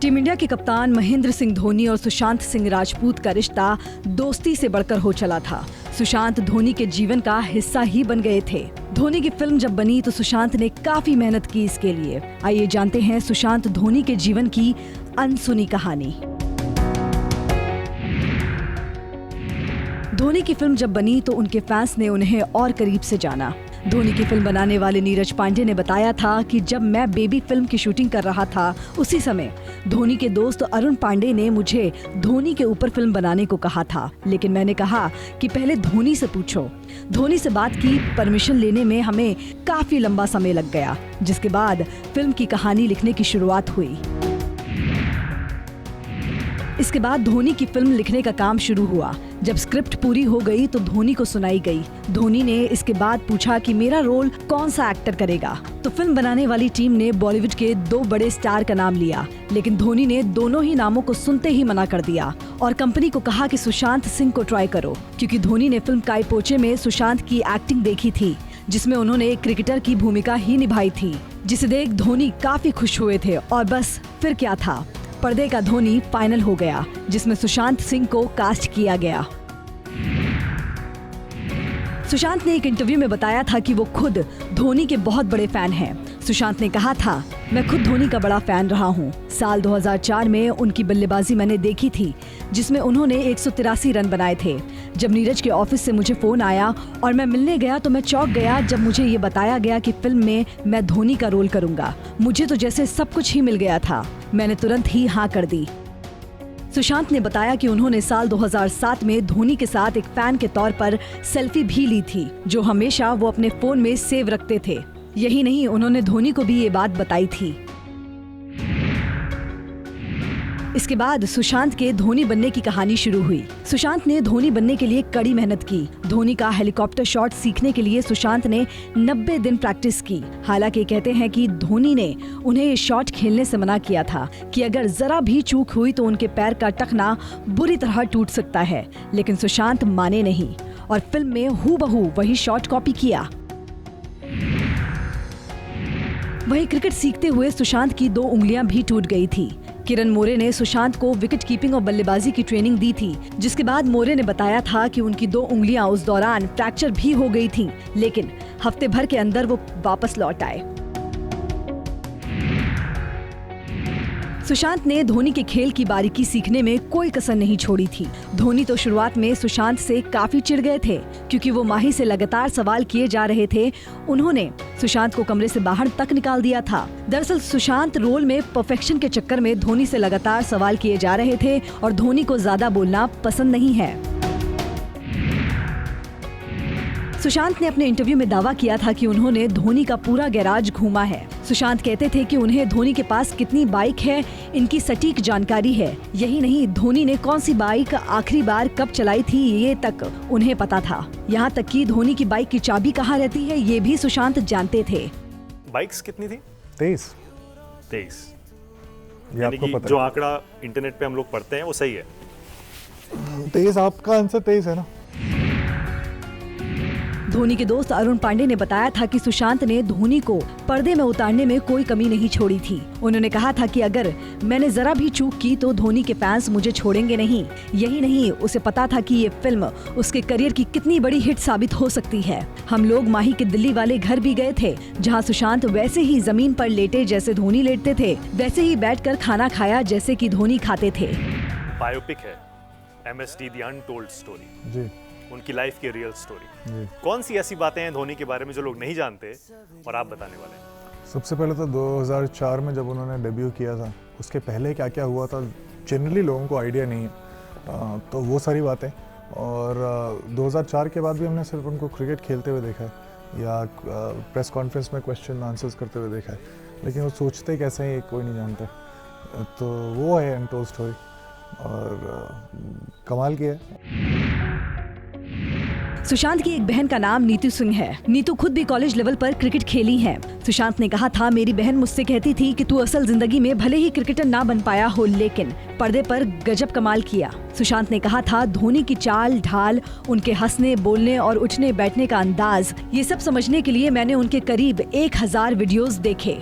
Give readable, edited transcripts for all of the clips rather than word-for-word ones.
Team India के कप्तान महेंद्र सिंह धोनी और सुशांत सिंह राजपूत का रिश्ता दोस्ती से बढ़कर हो चला था। सुशांत धोनी के जीवन का हिस्सा ही बन गए थे। धोनी की फिल्म जब बनी तो सुशांत ने काफी मेहनत की इसके लिए। आइए जानते हैं सुशांत धोनी के जीवन की अनसुनी कहानी। धोनी की फिल्म जब बनी तो उनके फैंस ने उन्हें और करीब से जाना। धोनी की फिल्म बनाने वाले नीरज पांडे ने बताया था कि जब मैं बेबी फिल्म की शूटिंग कर रहा था उसी समय धोनी के दोस्त अरुण पांडे ने मुझे धोनी के ऊपर फिल्म बनाने को कहा था, लेकिन मैंने कहा कि पहले धोनी से पूछो। धोनी से बात की, परमिशन लेने में हमें काफी लंबा समय लग गया, जिसके बाद फिल्म की कहानी लिखने की शुरुआत हुई। इसके बाद धोनी की फिल्म लिखने का काम शुरू हुआ। जब स्क्रिप्ट पूरी हो गई तो धोनी को सुनाई गई। धोनी ने इसके बाद पूछा कि मेरा रोल कौन सा एक्टर करेगा, तो फिल्म बनाने वाली टीम ने बॉलीवुड के 2 बड़े स्टार का नाम लिया, लेकिन धोनी ने दोनों ही नामों को सुनते ही मना कर दिया और कंपनी को कहा कि सुशांत सिंह को ट्राई करो, क्योंकि धोनी ने फिल्म काई पोचे में सुशांत की एक्टिंग देखी थी, जिसमें उन्होंने एक क्रिकेटर की भूमिका ही निभाई थी, जिसे देख धोनी काफी खुश हुए थे। और बस फिर क्या था, पर्दे का धोनी फाइनल हो गया, जिसमें सुशांत सिंह को कास्ट किया गया। सुशांत ने एक इंटरव्यू में बताया था कि वो खुद धोनी के बहुत बड़े फैन हैं। सुशांत ने कहा था, मैं खुद धोनी का बड़ा फैन रहा हूँ। साल 2004 में उनकी बल्लेबाजी मैंने देखी थी, जिसमें उन्होंने 183 रन बनाए थे। जब नीरज के ऑफिस से मुझे फोन आया और मैं मिलने गया तो मैं चौंक गया जब मुझे ये बताया गया कि फिल्म में मैं धोनी का रोल करूंगा। मुझे तो जैसे सब कुछ ही मिल गया था। मैंने तुरंत ही हाँ कर दी। सुशांत ने बताया कि उन्होंने साल 2007 में धोनी के साथ एक फैन के तौर पर सेल्फी भी ली थी, जो हमेशा वो अपने फोन में सेव रखते थे। यही नहीं, उन्होंने धोनी को भी ये बात बताई थी। इसके बाद सुशांत के धोनी बनने की कहानी शुरू हुई। सुशांत ने धोनी बनने के लिए कड़ी मेहनत की। धोनी का हेलीकॉप्टर शॉट सीखने के लिए सुशांत ने 90 दिन प्रैक्टिस की। हालांकि कहते हैं कि धोनी ने उन्हें ये शॉट खेलने से मना किया था कि अगर जरा भी चूक हुई तो उनके पैर का टखना बुरी तरह टूट सकता है, लेकिन सुशांत माने नहीं और फिल्म में हूबहू वही शॉट कॉपी किया। वहीं क्रिकेट सीखते हुए सुशांत की 2 उंगलियां भी टूट गई थी। किरण मोरे ने सुशांत को विकेट कीपिंग और बल्लेबाजी की ट्रेनिंग दी थी, जिसके बाद मोरे ने बताया था कि उनकी 2 उंगलियां उस दौरान फ्रैक्चर भी हो गई थीं, लेकिन हफ्ते भर के अंदर वो वापस लौट आए। सुशांत ने धोनी के खेल की बारीकी सीखने में कोई कसर नहीं छोड़ी थी। धोनी तो शुरुआत में सुशांत से काफी चिढ़ गए थे, क्योंकि वो माही से लगातार सवाल किए जा रहे थे। उन्होंने सुशांत को कमरे से बाहर तक निकाल दिया था। दरअसल सुशांत रोल में परफेक्शन के चक्कर में धोनी से लगातार सवाल किए जा रहे थे और धोनी को ज्यादा बोलना पसंद नहीं है। सुशांत ने अपने इंटरव्यू में दावा किया था कि उन्होंने धोनी का पूरा गैराज घूमा है। सुशांत कहते थे कि उन्हें धोनी के पास कितनी बाइक है इनकी सटीक जानकारी है। यही नहीं, धोनी ने कौन सी बाइक आखिरी बार कब चलाई थी ये तक उन्हें पता था। यहाँ तक कि धोनी की बाइक की चाबी कहाँ रहती है ये भी सुशांत जानते थे। बाइक्स कितनी थी? 23। ये आपको पता जो आंकड़ा इंटरनेट पे हम लोग पढ़ते हैं वो सही है? 23 आपका आंसर 23 है ना? धोनी के दोस्त अरुण पांडे ने बताया था कि सुशांत ने धोनी को पर्दे में उतारने में कोई कमी नहीं छोड़ी थी। उन्होंने कहा था कि अगर मैंने जरा भी चूक की तो धोनी के फैंस मुझे छोड़ेंगे नहीं। यही नहीं, उसे पता था कि ये फिल्म उसके करियर की कितनी बड़ी हिट साबित हो सकती है। हम लोग माही के दिल्ली वाले घर भी गए थे, जहाँ सुशांत वैसे ही जमीन पर लेटे जैसे धोनी लेटते थे, वैसे ही बैठकर खाना खाया जैसे कि धोनी खाते थे। बायोपिक है MST द अनटोल्ड स्टोरी जी, उनकी लाइफ की रियल स्टोरी। कौन सी ऐसी बातें हैं धोनी के बारे में जो लोग नहीं जानते और आप बताने वाले हैं? सबसे पहले तो 2004 में जब उन्होंने डेब्यू किया था, उसके पहले क्या क्या हुआ था जनरली लोगों को आइडिया नहीं है, तो वो सारी बातें। और 2004 के बाद भी हमने सिर्फ उनको क्रिकेट खेलते हुए देखा है या प्रेस कॉन्फ्रेंस में क्वेश्चन आंसर्स करते हुए देखा है, लेकिन वो सोचते कैसे हैं कोई नहीं जानता। तो वो है अनटोल्ड स्टोरी और कमाल की है। सुशांत की एक बहन का नाम नीतू सिंह है। नीतू खुद भी कॉलेज लेवल पर क्रिकेट खेली है। सुशांत ने कहा था, मेरी बहन मुझसे कहती थी कि तू असल जिंदगी में भले ही क्रिकेटर ना बन पाया हो, लेकिन पर्दे पर गजब कमाल किया। सुशांत ने कहा था, धोनी की चाल ढाल, उनके हंसने बोलने और उठने बैठने का अंदाज, ये सब समझने के लिए मैंने उनके करीब 1000 वीडियोस देखे।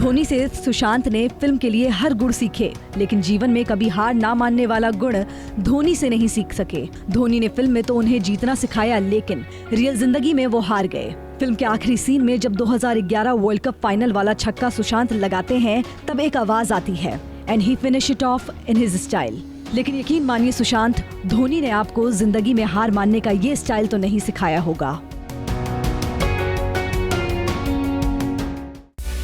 धोनी से सुशांत ने फिल्म के लिए हर गुण सीखे, लेकिन जीवन में कभी हार ना मानने वाला गुण धोनी से नहीं सीख सके। धोनी ने फिल्म में तो उन्हें जीतना सिखाया, लेकिन रियल जिंदगी में वो हार गए। फिल्म के आखिरी सीन में जब 2011 वर्ल्ड कप फाइनल वाला छक्का सुशांत लगाते हैं, तब एक आवाज आती है, and he finish it of in his style. लेकिन यकीन मानिए सुशांत, धोनी ने आपको जिंदगी में हार मानने का ये स्टाइल तो नहीं सिखाया होगा।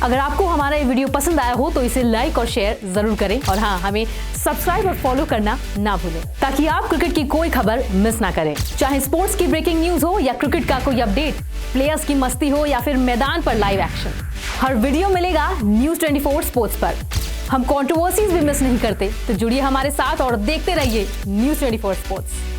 अगर आपको हमारा ये वीडियो पसंद आया हो तो इसे लाइक और शेयर जरूर करें, और हाँ, हमें सब्सक्राइब और फॉलो करना ना भूलें, ताकि आप क्रिकेट की कोई खबर मिस ना करें। चाहे स्पोर्ट्स की ब्रेकिंग न्यूज हो या क्रिकेट का कोई अपडेट, प्लेयर्स की मस्ती हो या फिर मैदान पर लाइव एक्शन, हर वीडियो मिलेगा न्यूज़ 24 स्पोर्ट्स पर। हम कंट्रोवर्सीज भी मिस नहीं करते, तो जुड़िए हमारे साथ और देखते रहिए न्यूज़ 24 स्पोर्ट्स।